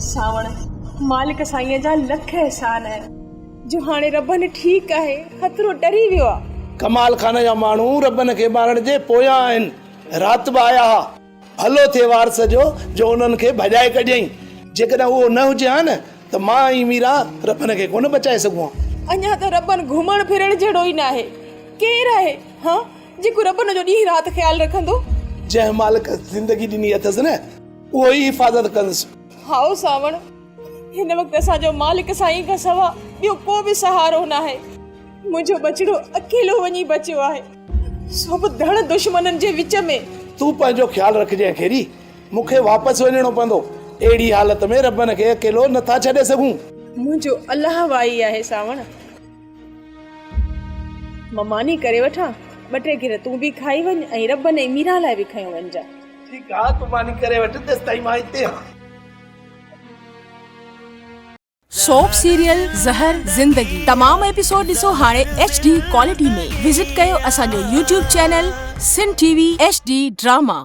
सावण मालिक साईं जा लख एहसान है जो हाणे रब ने ठीक है खतरो डरी वियो आ। कमाल खान जा माण्हू रबन खे मारण जे पोयां आहिनि। राति बि आया हा, भलो थिए वारस जो उन्हनि खे भॼाए कढियईं। जेकॾहिं उहो न हुजे हा न त मां ऐं मीरा रबन खे कोन बचाए सघूं हा। अञा त रबन घुमण फिरण जहिड़ो ई न आहे। केरु आहे हाँ जेको रबन जो ॾींहुं राति ख्यालु रखंदो? जंहिं मालिक ज़िंदगी ॾिनी अथसि न उहो ई हिफ़ाज़त कंदुसि। हाओ सावण, हिन वक़्तु असांजो मालिक साईं खां सवा ॿियो को बि सहारो न आहे। मुंहिंजो बचिड़ो अकेलो वञी बचियो आहे, सो बि धड़ दुश्मननि जे विच में। तूं पंहिंजो ख्यालु रखजांइ खेरी, मूंखे वापसि वञिणो पवंदो। अहिड़ी हालत में रबन खे अकेलो नथा छॾे सघूं। मुंहिंजो अलाह वाई आहे सावण। मां मानी करे वठां, 2-3 गिर तूं बि खाई वञ ऐं रबन ऐं मीरा लाइ बि खयो वञ जा। ठीकु आहे, तूं मानी करे वठ, तेसि ताईं मां हिते आहियां। सोप सीरियल ज़हर ज़िंदगी तमाम एपिसोड ॾिसो हाणे HD क्वालिटी में। विजिट कयो असांजो YouTube चैनल सिन TV HD ड्रामा।